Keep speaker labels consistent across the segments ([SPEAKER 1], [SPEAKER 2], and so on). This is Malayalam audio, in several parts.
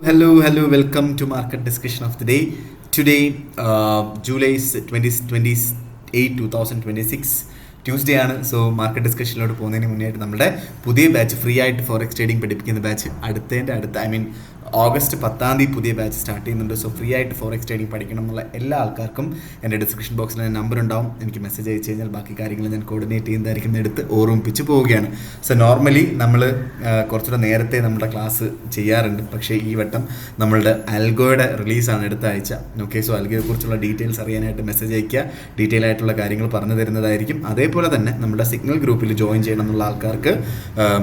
[SPEAKER 1] Hello, welcome to market discussion of the day. Today, July 2028, 2026, Tuesday ആണ്. സോ മാർക്കറ്റ് ഡിസ്കഷനിലോട്ട് പോകുന്നതിന് മുന്നേയായിട്ട് നമ്മുടെ പുതിയ ബാച്ച് ഫ്രീ ആയിട്ട് ഫോറക്സ് ട്രേഡിംഗ് പഠിപ്പിക്കുന്ന ബാച്ച് ഓഗസ്റ്റ് 10 പുതിയ ബാച്ച് സ്റ്റാർട്ട് ചെയ്യുന്നുണ്ട്. സോ ഫ്രീ ആയിട്ട് ഫോറക്സ് ട്രേഡിംഗ് പഠിക്കണം എന്നുള്ള എല്ലാ ആൾക്കാർക്കും എൻ്റെ ഡിസ്ക്രിപ്ഷൻ ബോക്സിൽ നമ്പർ ഉണ്ടാവും. എനിക്ക് മെസ്സേജ് അയച്ചു കഴിഞ്ഞാൽ ബാക്കി കാര്യങ്ങൾ ഞാൻ കോർഡിനേറ്റ് ചെയ്യുന്നതായിരിക്കും എടുത്ത് ഓർമ്മിപ്പിച്ച് പോവുകയാണ്. സോ നോർമലി നമ്മൾ കുറച്ചുകൂടെ നേരത്തെ നമ്മുടെ ക്ലാസ് ചെയ്യാറുണ്ട്. പക്ഷേ ഈ വട്ടം നമ്മളുടെ ആൽഗോയുടെ റിലീസാണ് അടുത്ത ആഴ്ച. ഓക്കെ, സോ ആൽഗോയെക്കുറിച്ചുള്ള ഡീറ്റെയിൽസ് അറിയാനായിട്ട് മെസ്സേജ് അയക്കുക. ഡീറ്റെയിൽ ആയിട്ടുള്ള കാര്യങ്ങൾ പറഞ്ഞു തരുന്നതായിരിക്കും. അതേപോലെ തന്നെ നമ്മുടെ സിഗ്നൽ ഗ്രൂപ്പിൽ ജോയിൻ ചെയ്യണം എന്നുള്ള ആൾക്കാർക്ക്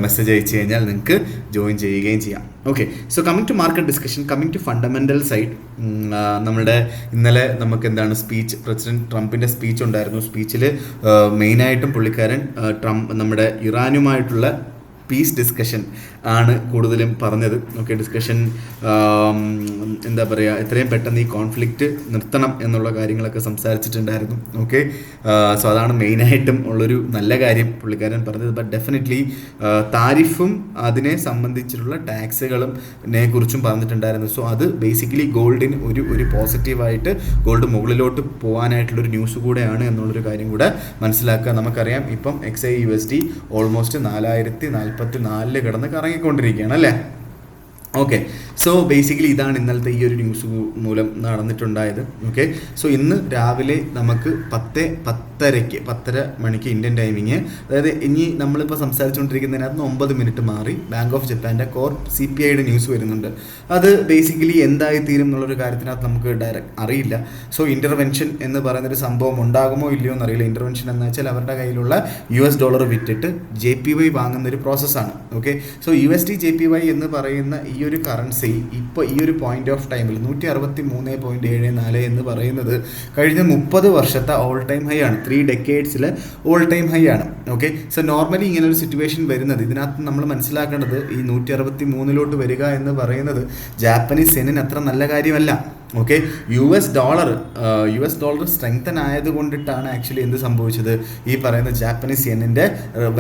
[SPEAKER 1] മെസ്സേജ് അയച്ചു കഴിഞ്ഞാൽ നിങ്ങൾക്ക് ജോയിൻ ചെയ്യുകയും ചെയ്യാം. Okay, so coming to market discussion, coming to fundamental side, നമ്മുടെ ഇന്നലെ നമുക്ക് എന്താണ് പ്രസിഡന്റ് ട്രംപിൻ്റെ സ്പീച്ച് ഉണ്ടായിരുന്നു. സ്പീച്ചിൽ മെയിനായിട്ടും പുള്ളിക്കാരൻ നമ്മുടെ ഇറാനുമായിട്ടുള്ള പീസ് ഡിസ്കഷൻ ആണ് കൂടുതലും പറഞ്ഞത്. ഓക്കെ, ഡിസ്കഷൻ എന്താ പറയുക, എത്രയും പെട്ടെന്ന് ഈ കോൺഫ്ലിക്റ്റ് നിർത്തണം എന്നുള്ള കാര്യങ്ങളൊക്കെ സംസാരിച്ചിട്ടുണ്ടായിരുന്നു. ഓക്കെ, സോ അതാണ് മെയിനായിട്ടും ഉള്ളൊരു നല്ല കാര്യം പുള്ളിക്കാരൻ പറഞ്ഞത്. ബട്ട് ഡെഫിനറ്റ്ലി താരിഫും അതിനെ സംബന്ധിച്ചിട്ടുള്ള ടാക്സുകളും കുറിച്ചും പറഞ്ഞിട്ടുണ്ടായിരുന്നു. സോ അത് ബേസിക്കലി ഗോൾഡിന് ഒരു പോസിറ്റീവായിട്ട് ഗോൾഡ് മുകളിലോട്ട് പോകാനായിട്ടുള്ളൊരു ന്യൂസ് കൂടെയാണ് എന്നുള്ളൊരു കാര്യം കൂടെ മനസ്സിലാക്കുക. നമുക്കറിയാം ഇപ്പം XAUSD ഓൾമോസ്റ്റ് 4044 കിടന്ന് കറങ്ങിക്കൊണ്ടിരിക്കുകയാണ് അല്ലേ. ഓക്കെ, സോ ബേസിക്കലി ഇതാണ് ഇന്നലത്തെ ഈ ഒരു ന്യൂസ് മൂലം നടന്നിട്ടുണ്ടായത്. ഓക്കെ, സോ ഇന്ന് രാവിലെ നമുക്ക് 10:30 മണിക്ക് ഇന്ത്യൻ ടൈമിങ്, അതായത് ഇനി നമ്മളിപ്പോൾ സംസാരിച്ചുകൊണ്ടിരിക്കുന്നതിനകത്ത് 9 മിനിറ്റ് മാറി ബാങ്ക് ഓഫ് ജപ്പാൻ്റെ കോർ CPIയുടെ ന്യൂസ് വരുന്നുണ്ട്. അത് ബേസിക്കലി എന്തായിത്തീരും എന്നുള്ളൊരു കാര്യത്തിനകത്ത് നമുക്ക് ഡയറക്റ്റ് അറിയില്ല. സോ ഇൻ്റർവെൻഷൻ എന്ന് പറയുന്നൊരു സംഭവം ഉണ്ടാകുമോ ഇല്ലയോ എന്നറിയില്ല. ഇൻ്റർവെൻഷൻ എന്ന് വെച്ചാൽ അവരുടെ കയ്യിലുള്ള US$ വിറ്റിട്ട് JPY വാങ്ങുന്നൊരു പ്രോസസ്സാണ്. ഓക്കെ, സോ USD JPY എന്ന് പറയുന്ന ഈ ഒരു കറൻസി ഇപ്പോൾ ഈ ഒരു പോയിന്റ് ഓഫ് ടൈമിൽ 163.74 എന്ന് പറയുന്നത് കഴിഞ്ഞ 30 വർഷത്തെ ഓൾ ടൈം ഹൈ ആണ്. 3 ഡെക്കേഡ്സിലെ ഓൾ ടൈം ഹൈ ആണ്. ഓക്കെ, സോ നോർമലി ഇങ്ങനെ ഒരു സിറ്റുവേഷൻ വരുന്നത്, ഇതിനകത്ത് നമ്മൾ മനസ്സിലാക്കേണ്ടത് ഈ 163 വരിക എന്ന് പറയുന്നത് ജാപ്പനീസ് യെന്നിന് അത്ര നല്ല കാര്യമല്ല. ഓക്കെ, US ഡോളർ സ്ട്രെങ്തൻ ആയത് കൊണ്ടിട്ടാണ് ആക്ച്വലി എന്ത് സംഭവിച്ചത്, ഈ പറയുന്ന ജാപ്പനീസ് യെന്നിൻ്റെ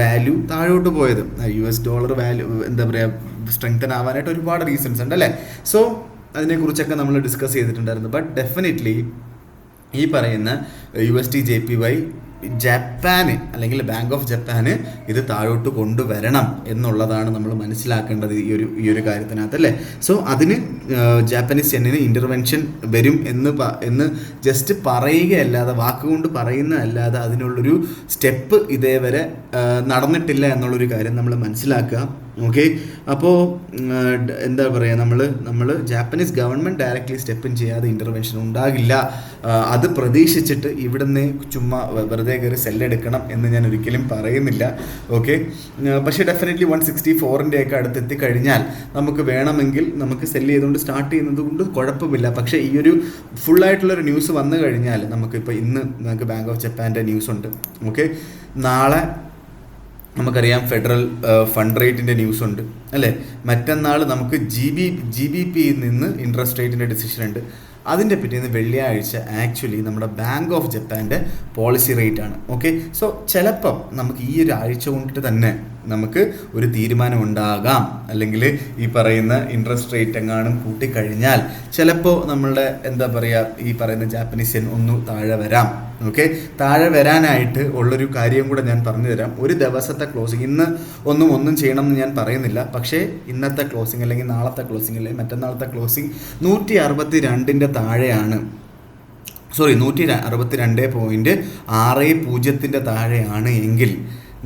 [SPEAKER 1] വാല്യൂ താഴോട്ട് പോയത്. US$ വാല്യൂ എന്താ പറയുക സ്ട്രെങ്തൻ ആവാനായിട്ട് ഒരുപാട് റീസൺസ് ഉണ്ട് അല്ലേ. സോ അതിനെക്കുറിച്ചൊക്കെ നമ്മൾ ഡിസ്കസ് ചെയ്തിട്ടുണ്ടായിരുന്നു. ബട്ട് ഡെഫിനറ്റ്ലി ഈ പറയുന്ന USD JPY ജപ്പാന് അല്ലെങ്കിൽ ബാങ്ക് ഓഫ് ജപ്പാന് ഇത് താഴോട്ട് കൊണ്ടുവരണം എന്നുള്ളതാണ് നമ്മൾ മനസ്സിലാക്കേണ്ടത് ഈ ഒരു കാര്യത്തിനകത്ത് അല്ലേ. സോ അതിന് ജാപ്പനീസ് യെന്നിന് ഇൻ്റർവെൻഷൻ വരും എന്ന് ജസ്റ്റ് പറയുകയല്ലാതെ, വാക്കുകൊണ്ട് പറയുന്നതല്ലാതെ അതിനുള്ളൊരു സ്റ്റെപ്പ് ഇതേവരെ നടന്നിട്ടില്ല എന്നുള്ളൊരു കാര്യം നമ്മൾ മനസ്സിലാക്കുക. ഓക്കെ, അപ്പോൾ എന്താ പറയുക, നമ്മൾ Japanese government directly step in ചെയ്യാതെ ഇൻ്റർവെൻഷൻ ഉണ്ടാകില്ല. അത് പ്രതീക്ഷിച്ചിട്ട് ഇവിടുന്ന് ചുമ്മാ വെറുതെ കയറി സെല്ലെടുക്കണം എന്ന് ഞാൻ ഒരിക്കലും പറയുന്നില്ല. ഓക്കെ, പക്ഷേ ഡെഫിനറ്റ്ലി 164 ഒക്കെ അടുത്തെത്തിക്കഴിഞ്ഞാൽ നമുക്ക് വേണമെങ്കിൽ നമുക്ക് സെല്ല് ചെയ്തുകൊണ്ട് സ്റ്റാർട്ട് ചെയ്യുന്നത് കൊണ്ട് കുഴപ്പമില്ല. പക്ഷേ ഈ ഒരു ഫുള്ളായിട്ടുള്ളൊരു ന്യൂസ് വന്നു കഴിഞ്ഞാൽ നമുക്കിപ്പോൾ ഇന്ന് നമുക്ക് ബാങ്ക് ഓഫ് ജപ്പാൻ്റെ ന്യൂസ് ഉണ്ട്. ഓക്കെ, നാളെ നമുക്കറിയാം ഫെഡറൽ ഫണ്ട് റേറ്റിൻ്റെ ന്യൂസ് ഉണ്ട് അല്ലേ. മറ്റന്നാൾ നമുക്ക് GBP നിന്ന് ഇൻട്രസ്റ്റ് റേറ്റിൻ്റെ ഡിസിഷൻ ഉണ്ട്. അതിൻ്റെ പിറ്റേന്ന് വെള്ളിയാഴ്ച ആക്ച്വലി നമ്മുടെ ബാങ്ക് ഓഫ് ജപ്പാൻ്റെ പോളിസി റേറ്റ് ആണ്. ഓക്കെ, സോ ചിലപ്പം നമുക്ക് ഈ ഒരു ആഴ്ച കൊണ്ടിട്ട് തന്നെ നമുക്ക് ഒരു തീരുമാനം ഉണ്ടാകാം. അല്ലെങ്കിൽ ഈ പറയുന്ന ഇൻട്രസ്റ്റ് റേറ്റ് എങ്ങാനും കൂട്ടിക്കഴിഞ്ഞാൽ ചിലപ്പോൾ നമ്മളുടെ എന്താ പറയുക ഈ പറയുന്ന ജാപ്പനീസ് യെൻ ഒന്ന് താഴെ വരാം. ഓക്കെ, താഴെ വരാനായിട്ട് ഉള്ളൊരു കാര്യം കൂടെ ഞാൻ പറഞ്ഞു തരാം. ഒരു ദിവസത്തെ ക്ലോസിങ് ഇന്ന് ഒന്നും ചെയ്യണം എന്ന് ഞാൻ പറയുന്നില്ല. പക്ഷേ ഇന്നത്തെ ക്ലോസിങ് അല്ലെങ്കിൽ നാളത്തെ ക്ലോസിങ് അല്ലെങ്കിൽ മറ്റന്നാളത്തെ ക്ലോസിങ് 162 താഴെയാണ്. 162.60 താഴെയാണ് എങ്കിൽ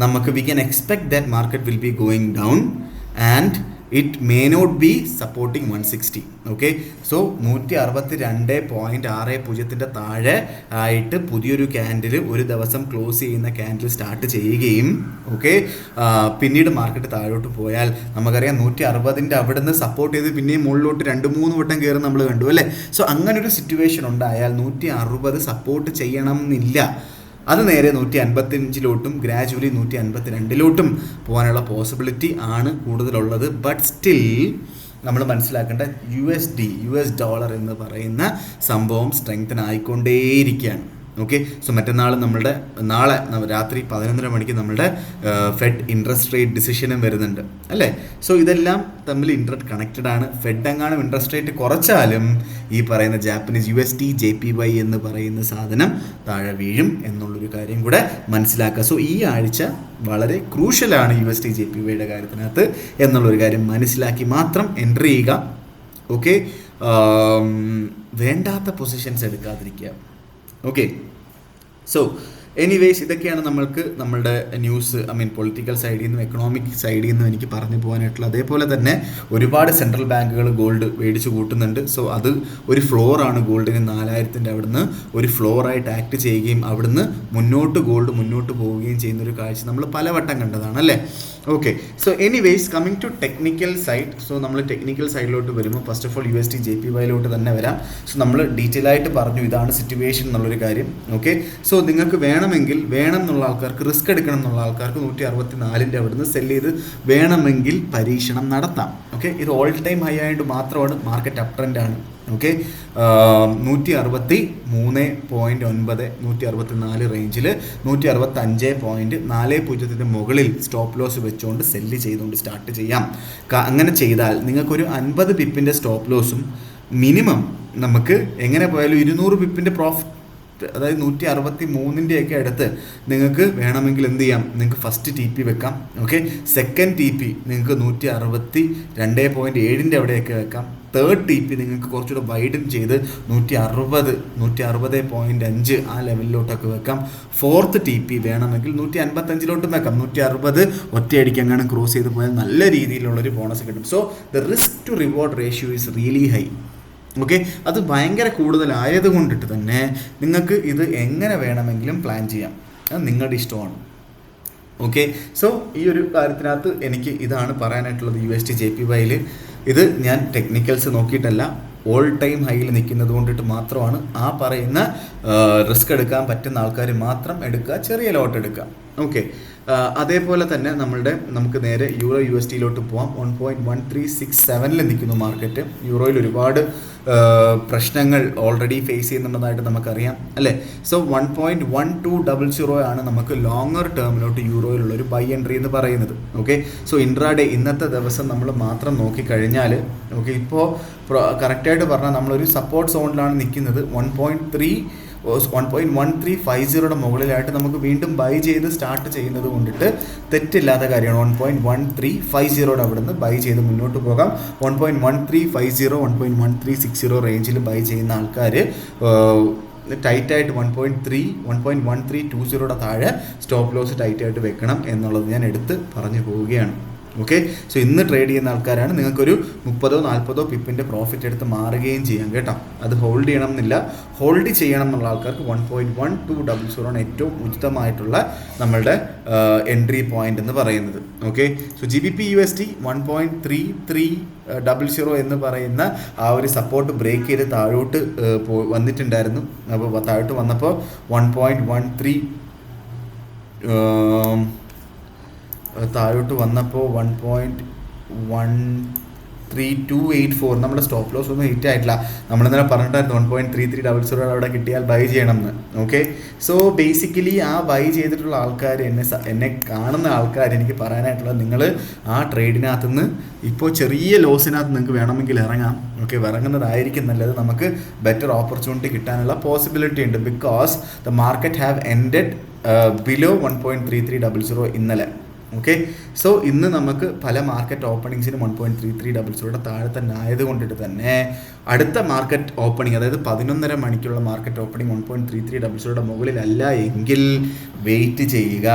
[SPEAKER 1] നമുക്ക് we can expect that market will be going down and it may not be supporting 160. Okay, so 162.60 താഴെ ആയിട്ട് പുതിയൊരു ക്യാൻഡിൽ ഒരു ദിവസം ക്ലോസ് ചെയ്യുന്ന ക്യാൻഡിൽ സ്റ്റാർട്ട് ചെയ്യുകയും ഓക്കെ പിന്നീട് മാർക്കറ്റ് താഴോട്ട് പോയാൽ നമുക്കറിയാം 160 അവിടെ നിന്ന് സപ്പോർട്ട് ചെയ്ത് പിന്നെയും മുകളിലോട്ട് 2-3 വട്ടം കയറി നമ്മൾ കണ്ടു അല്ലേ. സോ അങ്ങനൊരു സിറ്റുവേഷൻ ഉണ്ടായാൽ 160 സപ്പോർട്ട് ചെയ്യണം എന്നില്ല. അത് നേരെ 155 ഗ്രാജുവലി 152 പോകാനുള്ള പോസിബിലിറ്റി ആണ് കൂടുതലുള്ളത്. ബട്ട് സ്റ്റിൽ നമ്മൾ മനസ്സിലാക്കേണ്ട US$ എന്ന് പറയുന്ന സംഭവം സ്ട്രെങ്തൻ ആയിക്കൊണ്ടേയിരിക്കുകയാണ്. ഓക്കെ. സോ മറ്റന്നാൾ നാളെ രാത്രി 11:30 മണിക്ക് നമ്മളുടെ ഫെഡ് ഇൻട്രസ്റ്റ് റേറ്റ് ഡിസിഷനും വരുന്നുണ്ട് അല്ലേ. സോ ഇതെല്ലാം തമ്മിൽ കണക്റ്റഡ് ആണ്. ഫെഡ് എങ്ങാനും ഇൻട്രസ്റ്റ് റേറ്റ് കുറച്ചാലും ഈ പറയുന്ന ജാപ്പനീസ് USD JPY എന്ന് പറയുന്ന സാധനം താഴെ വീഴും എന്നുള്ളൊരു കാര്യം കൂടെ മനസ്സിലാക്കുക. സോ ഈ ആഴ്ച വളരെ ക്രൂഷ്യലാണ് USD JPYയുടെ കാര്യത്തിനകത്ത് എന്നുള്ളൊരു കാര്യം മനസ്സിലാക്കി മാത്രം എൻട്രി ചെയ്യുക. ഓക്കെ. വേണ്ടാത്ത പൊസിഷൻസ് എടുക്കാതിരിക്കുക. ഓക്കെ. സോ എനിവേസ് ഇതൊക്കെയാണ് നമ്മളുടെ ന്യൂസ്, പൊളിറ്റിക്കൽ സൈഡിൽ നിന്നും എക്കണോമിക് സൈഡിൽ നിന്നും എനിക്ക് പറഞ്ഞു പോകാനായിട്ടുള്ള. അതേപോലെ തന്നെ ഒരുപാട് സെൻട്രൽ ബാങ്കുകൾ ഗോൾഡ് മേടിച്ച് കൂട്ടുന്നുണ്ട്. സോ അത് ഒരു ഫ്ലോറാണ് ഗോൾഡിന് 4000 അവിടുന്ന് ഒരു ഫ്ലോറായിട്ട് ആക്ട് ചെയ്യുകയും അവിടുന്ന് ഗോൾഡ് മുന്നോട്ട് പോവുകയും ചെയ്യുന്നൊരു കാഴ്ച നമ്മൾ പലവട്ടം കണ്ടതാണ് അല്ലേ. Okay. So anyways coming to technical side. So നമ്മൾ ടെക്നിക്കൽ സൈഡിലോട്ട് വരുമ്പോൾ ഫസ്റ്റ് ഓഫ് ഓൾ USD JPYയിലോട്ട് തന്നെ വരാം. സോ നമ്മൾ ഡീറ്റെയിൽ ആയിട്ട് പറഞ്ഞു ഇതാണ് സിറ്റുവേഷൻ എന്നുള്ളൊരു കാര്യം. ഓക്കെ. സോ നിങ്ങൾക്ക് വേണം എന്നുള്ള ആൾക്കാർക്ക്, റിസ്ക് എടുക്കണം എന്നുള്ള ആൾക്കാർക്ക് 164 അവിടുന്ന് സെല് ചെയ്ത് വേണമെങ്കിൽ പരീക്ഷണം നടത്താം. ഓക്കെ. ഇത് ഓൾ ടൈം ഹൈ ആയിട്ട് മാത്രമാണ് മാർക്കറ്റ് അപ് ട്രെൻഡ് ആണ്. ഓക്കെ. 163.9 164 റേഞ്ചിൽ 165.40 മുകളിൽ സ്റ്റോപ്പ് ലോസ് വെച്ചുകൊണ്ട് സെല്ല് ചെയ്തുകൊണ്ട് സ്റ്റാർട്ട് ചെയ്യാം. അങ്ങനെ ചെയ്താൽ നിങ്ങൾക്കൊരു 50 പിപ്പിൻ്റെ സ്റ്റോപ്പ് ലോസും മിനിമം നമുക്ക് എങ്ങനെ പോയാലും 200 പിപ്പിൻ്റെ പ്രോഫിറ്റ്, അതായത് 163 അടുത്ത് നിങ്ങൾക്ക് വേണമെങ്കിൽ എന്ത് ചെയ്യാം, നിങ്ങൾക്ക് ഫസ്റ്റ് TP വെക്കാം. ഓക്കെ. സെക്കൻഡ് TP നിങ്ങൾക്ക് 162.7 അവിടെയൊക്കെ വെക്കാം. തേർഡ് TP നിങ്ങൾക്ക് കുറച്ചുകൂടെ വൈഡൻ ചെയ്ത് 160.5 ആ ലെവലിലോട്ടൊക്കെ വെക്കാം. ഫോർത്ത് TP വേണമെങ്കിൽ 155 വെക്കാം. 160 ഒറ്റയടിക്ക് അങ്ങനെ ക്രോസ് ചെയ്ത് പോയാൽ നല്ല രീതിയിലുള്ളൊരു ബോണസ് കിട്ടും. So the risk to reward ratio is really high. Okay. അത് ഭയങ്കര കൂടുതലായത് കൊണ്ടിട്ട് തന്നെ നിങ്ങൾക്ക് ഇത് എങ്ങനെ വേണമെങ്കിലും പ്ലാൻ ചെയ്യാം. അത് നിങ്ങളുടെ ഇഷ്ടമാണ്. ഓക്കെ. സോ ഈ ഒരു കാര്യത്തിനകത്ത് എനിക്ക് ഇതാണ് പറയാനായിട്ടുള്ളത്. USD JPYയിൽ ഇത് ഞാൻ ടെക്നിക്കൽസ് നോക്കിയിട്ടല്ല, ഓൾ ടൈം ഹൈയിൽ നിൽക്കുന്നത് കൊണ്ടിട്ട് മാത്രമാണ്. ആ പറയുന്ന റിസ്ക് എടുക്കാൻ പറ്റുന്ന ആൾക്കാർ മാത്രം എടുക്കുക, ചെറിയ ലോട്ട് എടുക്കുക. ഓക്കെ. അതേപോലെ തന്നെ നമുക്ക് നേരെ യൂറോ USDയിലോട്ട് പോവാം. 1.1367 നിൽക്കുന്നു മാർക്കറ്റ്. യൂറോയിൽ ഒരുപാട് പ്രശ്നങ്ങൾ ഓൾറെഡി ഫേസ് ചെയ്യുന്നുണ്ടെന്നായിട്ട് നമുക്കറിയാം അല്ലേ. സോ 1.1200 ആണ് നമുക്ക് ലോങ്ങർ ടേമിലോട്ട് യൂറോയിലുള്ളൊരു ബൈ എൻട്രി എന്ന് പറയുന്നത്. ഓക്കെ. സോ ഇൻട്രാഡേ ഇന്നത്തെ ദിവസം നമ്മൾ മാത്രം നോക്കിക്കഴിഞ്ഞാൽ, ഓക്കെ, ഇപ്പോൾ കറക്റ്റായിട്ട് പറഞ്ഞാൽ നമ്മളൊരു സപ്പോർട്ട് സോണിലാണ് നിൽക്കുന്നത്. 1.1350 മുകളിലായിട്ട് നമുക്ക് വീണ്ടും ബൈ ചെയ്ത് സ്റ്റാർട്ട് ചെയ്യുന്നത് കൊണ്ടിട്ട് തെറ്റില്ലാത്ത കാര്യമാണ്. 1.1350 അവിടെ നിന്ന് ബൈ ചെയ്ത് മുന്നോട്ട് പോകാം. 1.1350 1.1360 റേഞ്ചിൽ ബൈ ചെയ്യുന്ന ആൾക്കാർ ടൈറ്റായിട്ട് 1.1320 താഴെ സ്റ്റോപ്പ് ലോസ് ടൈറ്റായിട്ട് വെക്കണം എന്നുള്ളത് ഞാൻ എടുത്ത് പറഞ്ഞു പോവുകയാണ്. ഓക്കെ. സോ ഇന്ന് ട്രേഡ് ചെയ്യുന്ന ആൾക്കാരാണ്, നിങ്ങൾക്കൊരു 30-40 പിപ്പിൻ്റെ പ്രോഫിറ്റ് എടുത്ത് മാറുകയും ചെയ്യാം കേട്ടോ. അത് ഹോൾഡ് ചെയ്യണം എന്നില്ല. ഹോൾഡ് ചെയ്യണം എന്നുള്ള ആൾക്കാർക്ക് 1.1200 ആണ് ഏറ്റവും ഉചിതമായിട്ടുള്ള നമ്മളുടെ എൻട്രി പോയിന്റ് എന്ന് പറയുന്നത്. ഓക്കെ. സോ GBP USD 1.3300 എന്ന് പറയുന്ന ആ ഒരു സപ്പോർട്ട് ബ്രേക്ക് ചെയ്ത് താഴോട്ട് വന്നിട്ടുണ്ടായിരുന്നു. അപ്പോൾ താഴോട്ട് വന്നപ്പോൾ 1.13 താഴോട്ട് വന്നപ്പോൾ 1.13284 നമ്മുടെ സ്റ്റോപ്പ് ലോസ് ഒന്നും ഹിറ്റ് ആയിട്ടില്ല. നമ്മളിന്നലെ പറഞ്ഞിട്ടായിരുന്നു 1.3300 അവിടെ കിട്ടിയാൽ ബൈ ചെയ്യണമെന്ന്. ഓക്കെ. സോ ബേസിക്കലി ആ ബൈ ചെയ്തിട്ടുള്ള ആൾക്കാർ, എന്നെ കാണുന്ന ആൾക്കാർ, എനിക്ക് പറയാനായിട്ടുള്ളത്, നിങ്ങൾ ആ ട്രേഡിനകത്തുനിന്ന് ഇപ്പോൾ ചെറിയ ലോസിനകത്ത് നിങ്ങൾക്ക് വേണമെങ്കിൽ ഇറങ്ങാം. ഓക്കെ. ഇറങ്ങുന്നതായിരിക്കും നല്ലത്. നമുക്ക് ബെറ്റർ ഓപ്പർച്യൂണിറ്റി കിട്ടാനുള്ള പോസിബിലിറ്റി ഉണ്ട്. Because the market have ended below 1.3300 ഇന്നലെ. ഓക്കെ. സോ ഇന്ന് നമുക്ക് പല മാർക്കറ്റ് ഓപ്പണിങ്സിനും 1.3300 താഴെ തന്നെ ആയതുകൊണ്ടിട്ട് തന്നെ അടുത്ത മാർക്കറ്റ് ഓപ്പണിംഗ്, അതായത് 11:30 മണിക്കുള്ള മാർക്കറ്റ് ഓപ്പണിംഗ് 1.3300 മുകളിലല്ല എങ്കിൽ വെയിറ്റ് ചെയ്യുക.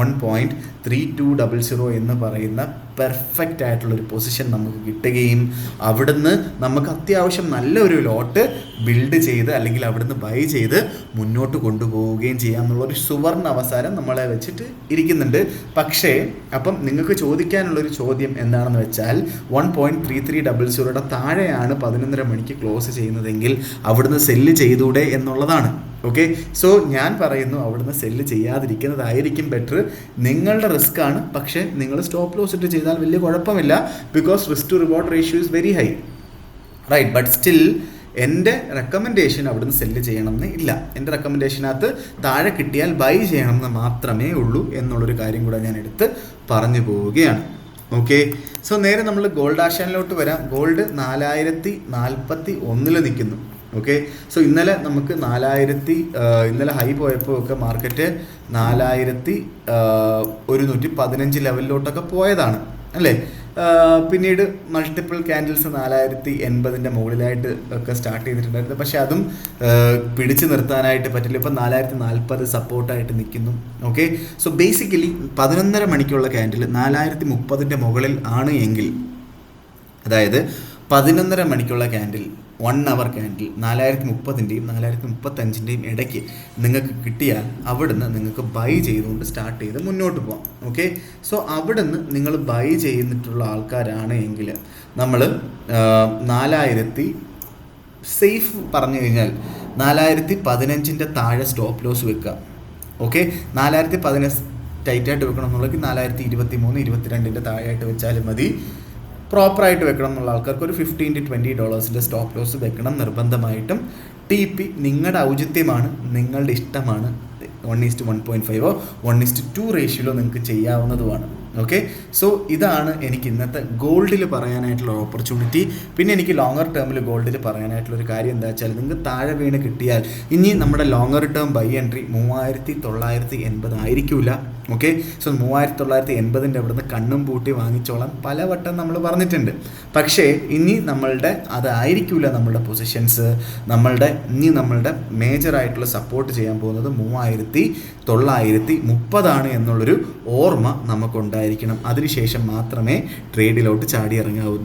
[SPEAKER 1] 1.3200 എന്ന് പറയുന്ന പെർഫെക്റ്റ് ആയിട്ടുള്ളൊരു പൊസിഷൻ നമുക്ക് കിട്ടുകയും അവിടുന്ന് നമുക്ക് അത്യാവശ്യം നല്ലൊരു ലോട്ട് ബിൽഡ് ചെയ്ത് അല്ലെങ്കിൽ അവിടുന്ന് ബൈ ചെയ്ത് മുന്നോട്ട് കൊണ്ടുപോവുകയും ചെയ്യാമെന്നുള്ളൊരു സുവർണ അവസരം നമ്മളെ വെച്ചിട്ട് ഇരിക്കുന്നുണ്ട്. പക്ഷേ അപ്പം നിങ്ങൾക്ക് ചോദിക്കാനുള്ളൊരു ചോദ്യം എന്താണെന്ന് വെച്ചാൽ 1.3300 താഴെയാണ് 11:30 മണിക്ക് ക്ലോസ് ചെയ്യുന്നതെങ്കിൽ അവിടുന്ന് സെല്ല് ചെയ്തൂടെ എന്നുള്ളതാണ്. ഓക്കെ. സോ ഞാൻ പറയുന്നു അവിടുന്ന് സെല്ല് ചെയ്യാതിരിക്കുന്നതായിരിക്കും ബെറ്റർ. നിങ്ങളുടെ റിസ്ക് ആണ്, പക്ഷേ നിങ്ങൾ സ്റ്റോപ്പ് ലോസ് ഇട്ട് ചെയ്താൽ വലിയ കുഴപ്പമില്ല. Because risk to reward ratio is very high, right. But still എൻ്റെ റെക്കമെൻഡേഷൻ അവിടുന്ന് സെല്ല് ചെയ്യണമെന്ന് ഇല്ല. എൻ്റെ റെക്കമെൻഡേഷനകത്ത് താഴെ കിട്ടിയാൽ ബൈ ചെയ്യണമെന്ന് മാത്രമേ ഉള്ളൂ എന്നുള്ളൊരു കാര്യം കൂടെ ഞാൻ എടുത്ത് പറഞ്ഞു പോവുകയാണ്. ഓക്കെ, സോ നേരെ നമ്മൾ ഗോൾഡ് ആശാനിലോട്ട് വരാം. ഗോൾഡ് 4041 നിൽക്കുന്നു. ഓക്കെ, സോ ഇന്നലെ നമുക്ക് ഇന്നലെ ഹൈ പോയപ്പോൾ ഒക്കെ മാർക്കറ്റ് 4115 ലെവലിലോട്ടൊക്കെ പോയതാണ് അല്ലേ. പിന്നീട് മൾട്ടിപ്പിൾ ക്യാൻഡിൽസ് 4080 മുകളിലായിട്ട് ഒക്കെ സ്റ്റാർട്ട് ചെയ്തിട്ടുണ്ടായിരുന്നു. പക്ഷെ അതും പിടിച്ചു നിർത്താനായിട്ട് പറ്റില്ല. ഇപ്പം 4040 സപ്പോർട്ടായിട്ട് നിൽക്കുന്നു. ഓക്കെ, സോ ബേസിക്കലി 11:30 മണിക്കുള്ള ക്യാൻഡിൽ 4030 മുകളിൽ ആണ് എങ്കിൽ, അതായത് 11:30 മണിക്കുള്ള ക്യാൻഡിൽ 1 അവർ ക്യാൻഡിൽ 4030-ൻ്റെയും 4035-ൻ്റെയും ഇടയ്ക്ക് നിങ്ങൾക്ക് കിട്ടിയാൽ അവിടുന്ന് നിങ്ങൾക്ക് ബൈ ചെയ്തുകൊണ്ട് സ്റ്റാർട്ട് ചെയ്ത് മുന്നോട്ട് പോകാം. ഓക്കെ, സോ അവിടുന്ന് നിങ്ങൾ ബൈ ചെയ്തിട്ടുള്ള ആൾക്കാരാണ് എങ്കിൽ നമ്മൾ 4000 സേഫ് പറഞ്ഞു കഴിഞ്ഞാൽ 4015-ൻ്റെ താഴെ സ്റ്റോപ്പ് ലോസ് വെക്കുക. ഓക്കെ, 4015 ടൈറ്റായിട്ട് വെക്കണം എന്നുള്ളത് 4023, 22-ൻ്റെ താഴെയായിട്ട് വെച്ചാലും മതി. പ്രോപ്പറായിട്ട് വെക്കണം എന്നുള്ള ആൾക്കാർക്ക് ഒരു $15-20 സ്റ്റോപ്പ് ലോസ് വെക്കണം നിർബന്ധമായിട്ടും. TP നിങ്ങളുടെ ഔചിത്യമാണ്, നിങ്ങളുടെ ഇഷ്ടമാണ്. 1:1.5 1:2 റേഷ്യോയിലോ നിങ്ങൾക്ക് ചെയ്യാവുന്നതുമാണ്. ഓക്കെ, സോ ഇതാണ് എനിക്ക് ഇന്നത്തെ ഗോൾഡിൽ പറയാനായിട്ടുള്ള ഓപ്പർച്യൂണിറ്റി. പിന്നെ എനിക്ക് ലോങ്ങർ ടേമിൽ ഗോൾഡിൽ പറയാനായിട്ടുള്ളൊരു കാര്യം എന്താ വെച്ചാൽ, നിങ്ങൾക്ക് താഴെ വീണ് കിട്ടിയാൽ ഇനി നമ്മുടെ ലോങ്ങർ ടേം ബൈ എൻട്രി 3980 ആയിരിക്കില്ല. ഓക്കെ, സോ 3980-ൻ്റെ അവിടുന്ന് കണ്ണും പൂട്ടി വാങ്ങിച്ചോളാം പലവട്ടം നമ്മൾ പറഞ്ഞിട്ടുണ്ട്. പക്ഷേ ഇനി അതായിരിക്കില്ല നമ്മളുടെ പൊസിഷൻസ്. ഇനി നമ്മളുടെ മേജറായിട്ടുള്ള സപ്പോർട്ട് ചെയ്യാൻ പോകുന്നത് 3930 എന്നുള്ളൊരു ഓർമ്മ നമുക്കുണ്ടായിരിക്കണം. അതിനുശേഷം മാത്രമേ ട്രേഡിലോട്ട് ചാടി ഇറങ്ങാവൂ.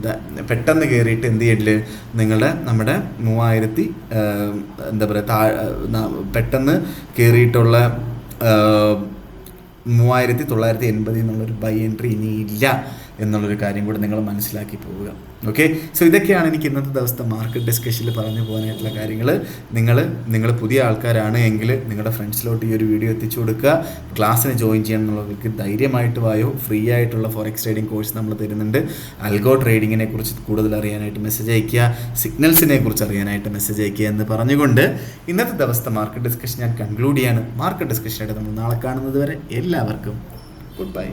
[SPEAKER 1] പെട്ടെന്ന് കയറിയിട്ട് എന്ത് ചെയ്യില്ല, നമ്മുടെ 3000 എന്താ പറയുക, പെട്ടെന്ന് കയറിയിട്ടുള്ള 3980 എന്നുള്ളൊരു ബൈ എൻട്രി ഇനി ഇല്ല എന്നുള്ളൊരു കാര്യം കൂടെ നിങ്ങൾ മനസ്സിലാക്കി പോവുക. ഓക്കെ, സോ ഇതൊക്കെയാണ് എനിക്ക് ഇന്നത്തെ ദിവസത്തെ മാർക്കറ്റ് ഡിസ്കഷനിൽ പറഞ്ഞു പോകാനായിട്ടുള്ള കാര്യങ്ങൾ. നിങ്ങൾ പുതിയ ആൾക്കാരാണ് എങ്കിൽ നിങ്ങളുടെ ഫ്രണ്ട്സിലോട്ട് ഈ ഒരു വീഡിയോ എത്തിച്ചു കൊടുക്കുക. ക്ലാസ്സിന് ജോയിൻ ചെയ്യണം എന്നുള്ളവർക്ക് ധൈര്യമായിട്ട് വായോ. ഫ്രീ ആയിട്ടുള്ള ഫോറക്സ് ട്രേഡിംഗ് കോഴ്സ് നമ്മൾ തരുന്നുണ്ട്. അൽഗോ ട്രേഡിങ്ങിനെ കുറിച്ച് കൂടുതൽ അറിയാനായിട്ട് മെസ്സേജ് അയയ്ക്കുക, സിഗ്നൽസിനെ കുറിച്ച് അറിയാനായിട്ട് മെസ്സേജ് അയയ്ക്കുക എന്ന് പറഞ്ഞുകൊണ്ട് ഇന്നത്തെ ദിവസത്തെ മാർക്കറ്റ് ഡിസ്കഷൻ ഞാൻ കൺക്ലൂഡ് ചെയ്യാണ്. മാർക്കറ്റ് ഡിസ്കഷനായിട്ട് നമ്മൾ നാളെ കാണുന്നത് വരെ എല്ലാവർക്കും ഗുഡ് ബൈ.